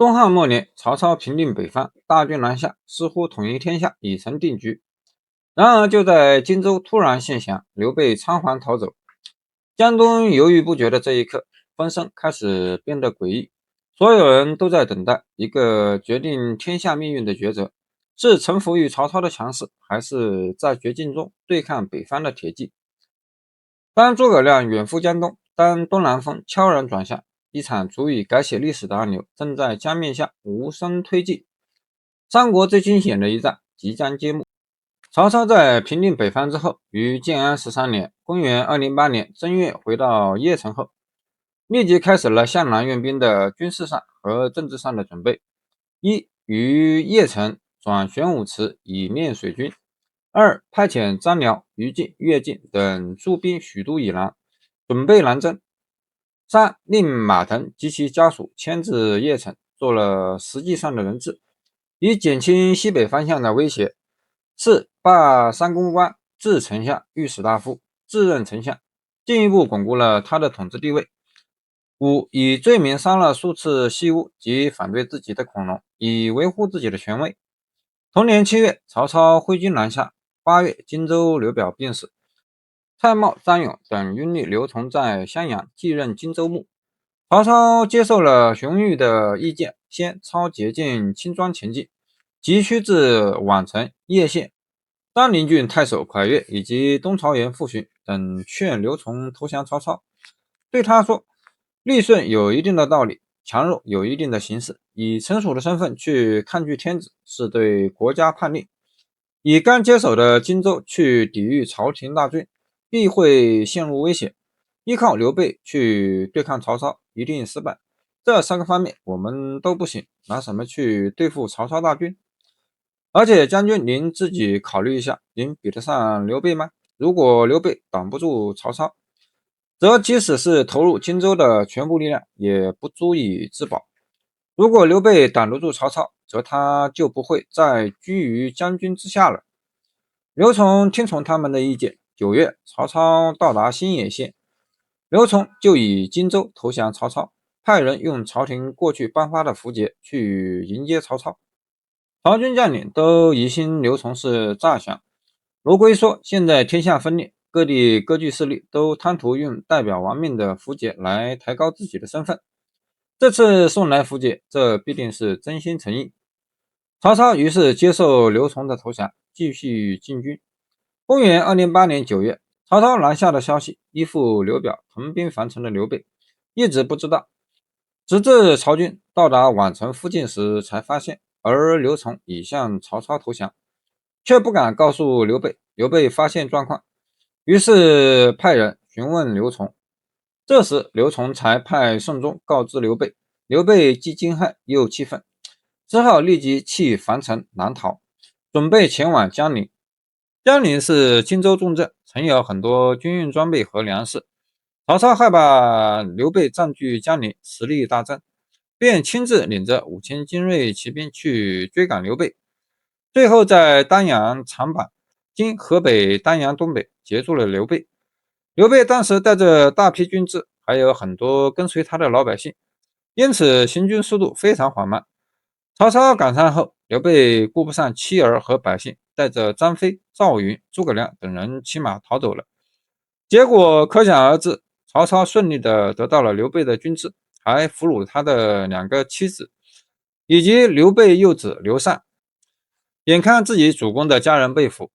东汉末年，曹操平定北方，大军南下，似乎统一天下已成定局。然而，就在荆州突然现降，刘备仓皇逃走。江东犹豫不决的这一刻，风声开始变得诡异。所有人都在等待一个决定天下命运的抉择：是臣服于曹操的强势，还是在绝境中对抗北方的铁骑？当诸葛亮远赴江东，当东南风悄然转向，一场足以改写历史的暗流正在江面下无声推进。三国最惊险的一战即将揭幕。曹操在平定北方之后，于建安13年（公元208年）正月回到邺城后，立即开始了向南援兵的军事上和政治上的准备。一、于邺城转玄武池以练水军；二、派遣张辽、于禁、乐进等驻兵许都以南，准备南征；三、令马腾及其家属迁至邺城，做了实际上的人质，以减轻西北方向的威胁。四、罢三公关，至丞相、御史大夫，自任丞相，进一步巩固了他的统治地位。五、以罪名杀了数次西巫及反对自己的孔融，以维护自己的权威。同年7月，曹操挥军南下。8月，荆州刘表病死，蔡瑁、张勇等拥立刘琮在襄阳继任荆州牧。曹操接受了荀彧的意见，先抄捷径轻装前进，急趋至宛城、叶县。当陵郡太守蒯越以及东曹园傅寻等劝刘琮投降曹操，对他说：立顺有一定的道理，强弱有一定的形势，以臣属的身份去抗拒天子，是对国家叛逆；以刚接手的荆州去抵御朝廷大军，必会陷入危险。依靠刘备去对抗曹操，一定失败。这三个方面我们都不行，拿什么去对付曹操大军？而且将军您自己考虑一下，您比得上刘备吗？如果刘备挡不住曹操，则即使是投入荆州的全部力量，也不足以自保。如果刘备挡得住曹操，则他就不会再居于将军之下了。刘琮听从他们的意见。9月，曹操到达新野县，刘琮就以荆州投降曹操，派人用朝廷过去颁发的符节去迎接曹操。曹军将领都疑心刘琮是诈降。罗珪说，现在天下分裂，各地割据势力都贪图用代表亡命的符节来抬高自己的身份。这次送来符节，这必定是真心诚意。曹操于是接受刘琮的投降，继续进军。公元208年9月，曹操南下的消息依附刘表屯兵樊城的刘备一直不知道，直至曹军到达宛城附近时才发现，而刘琮已向曹操投降，却不敢告诉刘备。刘备发现状况，于是派人询问刘琮。这时刘琮才派宋忠告知刘备，刘备既惊骇又气愤，只好立即弃樊城南逃，准备前往江陵。江陵是荆州重镇，曾有很多军用装备和粮食。曹操害怕刘备占据江陵，实力大增，便亲自领着5000精锐骑兵去追赶刘备，最后在丹阳长坂（今河北丹阳东北）截住了刘备。刘备当时带着大批军支，还有很多跟随他的老百姓，因此行军速度非常缓慢。曹操赶上后，刘备顾不上妻儿和百姓，带着张飞、赵云、诸葛亮等人骑马逃走了。结果可想而知，曹操顺利地得到了刘备的军支，还俘虏他的2个妻子，以及刘备幼子刘禅。眼看自己主公的家人被俘，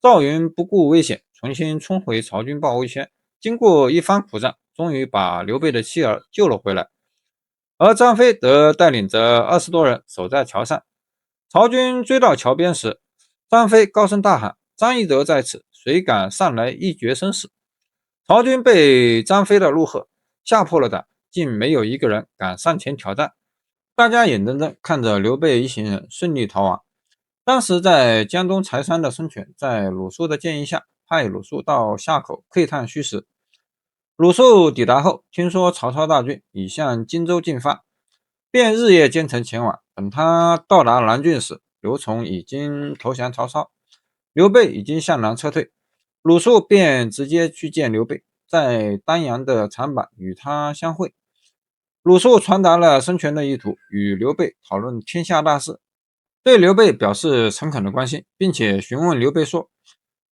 赵云不顾危险，重新冲回曹军报威权。经过一番苦战，终于把刘备的妻儿救了回来。而张飞则带领着20多人守在桥上。曹军追到桥边时，张飞高声大喊：张翼德在此，谁敢上来一决生死？曹军被张飞的怒喝吓破了胆，竟没有一个人敢上前挑战。大家眼睁睁看着刘备一行人顺利逃亡。当时在江东柴山的孙权，在鲁肃的建议下，派鲁肃到夏口窥探虚实。鲁肃抵达后，听说曹操大军已向荆州进发，便日夜兼程前往。等他到达南郡时，刘琮已经投降曹操，刘备已经向南撤退。鲁肃便直接去见刘备，在丹阳的长坂与他相会。鲁肃传达了孙权的意图，与刘备讨论天下大事，对刘备表示诚恳的关心，并且询问刘备说：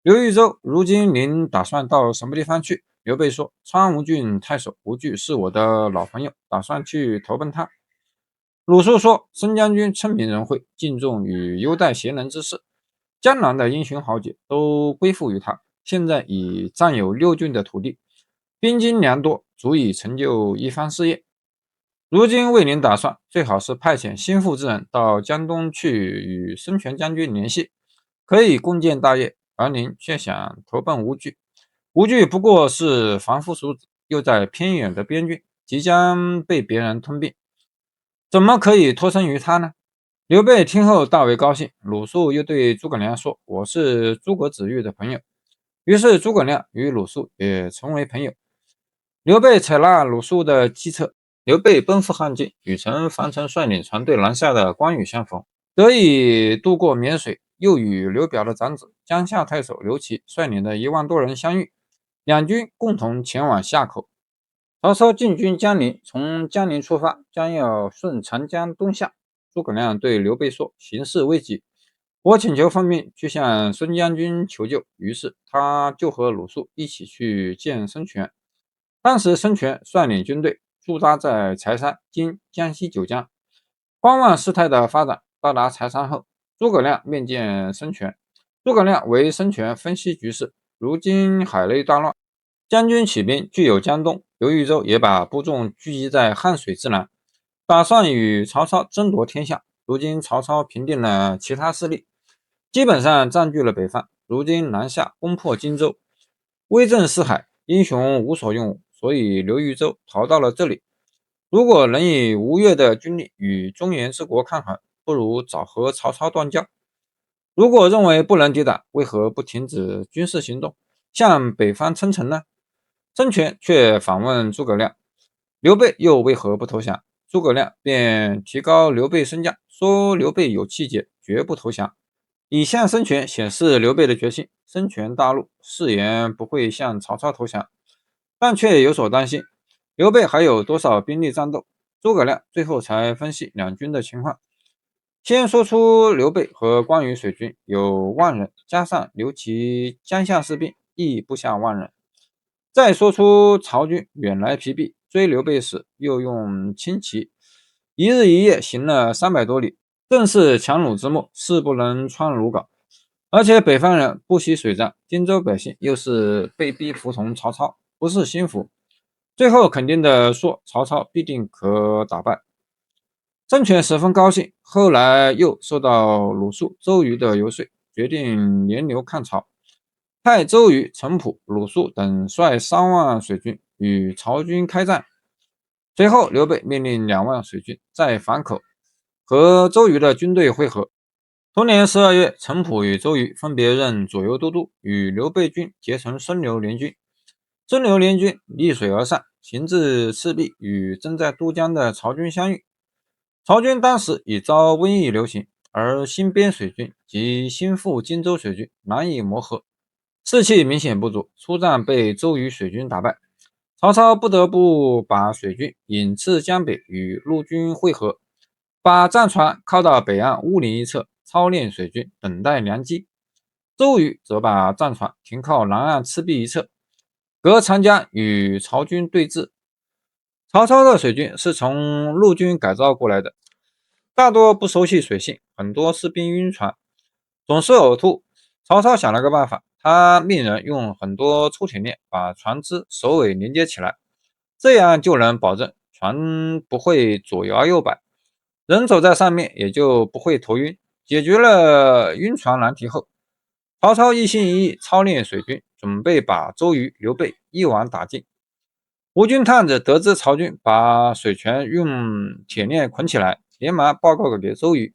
刘豫州如今您打算到什么地方去？刘备说：川吴郡太守吴惧是我的老朋友，打算去投奔他。鲁肃说：孙将军聪明仁惠，敬重与优待贤能之士，江南的英雄豪杰都归附于他，现在已占有6郡的土地，兵精粮多，足以成就一番事业。如今为您打算，最好是派遣心腹之人到江东去与孙权将军联系，可以共建大业，而您却想投奔吴惧。吴惧不过是凡夫俗子，又在偏远的边郡，即将被别人吞并，怎么可以托生于他呢？刘备听后大为高兴，鲁肃又对诸葛亮说：我是诸葛子玉的朋友。于是诸葛亮与鲁肃也成为朋友。刘备采纳鲁肃的计策，刘备奔赴汉津，与陈樊城率领船队南下的关羽相逢，得以渡过沔水，又与刘表的长子江夏太守刘琦率领的1万多人相遇，两军共同前往夏口。曹操进军江陵，从江陵出发，将要顺长江东下。诸葛亮对刘备说：形势危急，我请求奉命去向孙将军求救。于是他就和鲁肃一起去见孙权。当时孙权率领军队驻扎在柴山（今江西九江），观望事态的发展。到达柴山后，诸葛亮面见孙权。诸葛亮为孙权分析局势，如今海内大乱，将军起兵据有江东，刘豫州也把部众聚集在汉水之南，打算与曹操争夺天下。如今曹操平定了其他势力，基本上占据了北方，如今南下攻破荆州，威震四海，英雄无所用武，所以刘豫州逃到了这里。如果能以吴越的军力与中原之国抗衡，不如早和曹操断交。如果认为不能抵挡，为何不停止军事行动，向北方称臣呢？孙权却反问诸葛亮：刘备又为何不投降？诸葛亮便提高刘备身价，说刘备有气节，绝不投降，以向孙权显示刘备的决心。孙权大怒，誓言不会向曹操投降，但却有所担心，刘备还有多少兵力战斗？诸葛亮最后才分析两军的情况，先说出刘备和关羽水军有10000人，加上刘琦江夏士兵亦不下10000人。再说出曹军远来疲弊，追刘备时又用轻骑一日一夜行了300多里，正是强弩之末，势不能穿鲁缟。而且北方人不惜水战，荆州百姓又是被逼服从曹操，不是心服。最后肯定的说曹操必定可打败。孙权十分高兴，后来又受到鲁肃、周瑜的游说，决定联刘抗曹，派周瑜、程普、鲁肃等率3万水军与曹军开战。随后刘备命令2万水军在樊口和周瑜的军队会合。同年12月，程普与周瑜分别任左右都督，与刘备军结成孙刘联军。孙刘联军逆水而上，行至赤壁，与正在渡江的曹军相遇。曹军当时已遭瘟疫流行，而新编水军及新赴荆州水军难以磨合，士气明显不足，出战被周瑜水军打败。曹操不得不把水军引至江北与陆军会合，把战船靠到北岸乌林一侧，操练水军，等待良机。周瑜则把战船停靠南岸赤壁一侧，隔长江与曹军对峙。曹操的水军是从陆军改造过来的，大多不熟悉水性，很多士兵晕船，总是呕吐。曹操想了个办法，他命人用很多粗铁链把船只首尾连接起来，这样就能保证船不会左摇右摆，人走在上面也就不会头晕。解决了晕船难题后，曹操一心一意操练水军，准备把周瑜、刘备一网打尽。吴军探子得知曹军把水泉用铁链捆起来，连忙报告给周瑜。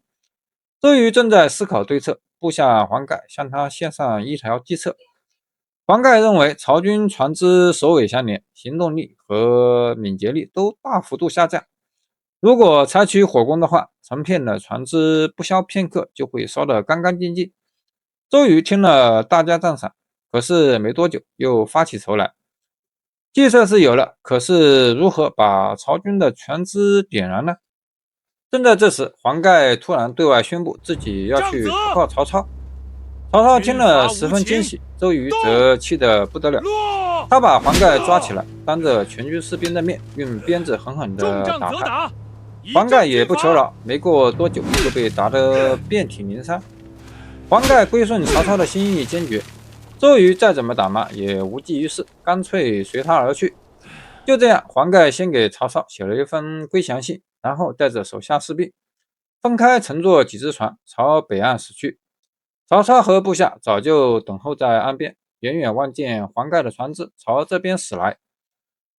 周瑜正在思考对策，部下黄盖向他献上一条计策。黄盖认为曹军船只首尾相连，行动力和敏捷力都大幅度下降，如果采取火攻的话，成片的船只不消片刻就会烧得干干净净。周瑜听了大加赞赏，可是没多久又发起愁来。计策是有了，可是如何把曹军的船只点燃呢？正在这时，黄盖突然对外宣布自己要去投靠曹操。曹操听了十分惊喜，周瑜则气得不得了。他把黄盖抓起来，当着全军士兵的面，用鞭子狠狠地打他。黄盖也不求饶，没过多久就被打得遍体鳞伤。黄盖归顺曹操的心意坚决，周瑜再怎么打骂也无济于事，干脆随他而去。就这样，黄盖先给曹操写了一封归降信，然后带着手下士兵分开乘坐几只船朝北岸驶去。曹操和部下早就等候在岸边，远远望见黄盖的船只朝这边驶来，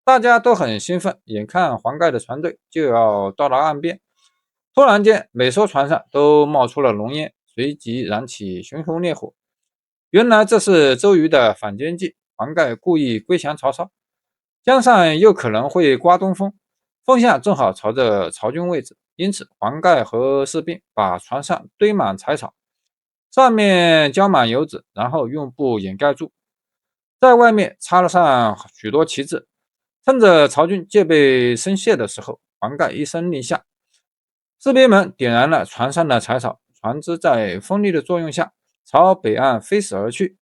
大家都很兴奋，眼看黄盖的船队就要到达岸边。突然间，每艘船上都冒出了浓烟，随即燃起熊熊烈火。原来这是周瑜的反间计，黄盖故意归降曹操，江上又可能会刮东风，风向正好朝着曹军位置，因此黄盖和士兵把船上堆满柴草，上面浇满油纸，然后用布掩盖住，在外面插了上许多旗帜。趁着曹军戒备深泄的时候，黄盖一声令下，士兵们点燃了船上的柴草，船只在风力的作用下朝北岸飞驶而去。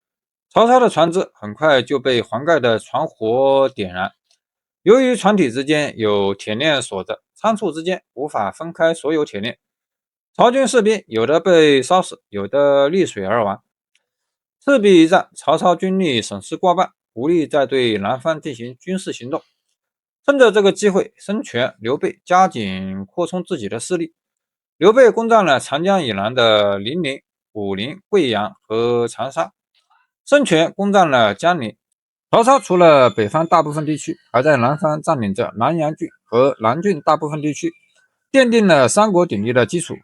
曹操的船只很快就被黄盖的船火点燃。由于船体之间有铁链锁着，仓促之间无法分开所有铁链，曹军士兵有的被烧死，有的溺水而亡。赤壁一战，曹操军力损失过半，无力再对南方进行军事行动。趁着这个机会，孙权、刘备加紧扩充自己的势力。刘备攻占了长江以南的零陵、武陵、贵阳和长沙，孙权攻占了江陵。曹操除了北方大部分地区，还在南方占领着南阳郡和南郡大部分地区，奠定了三国鼎立的基础。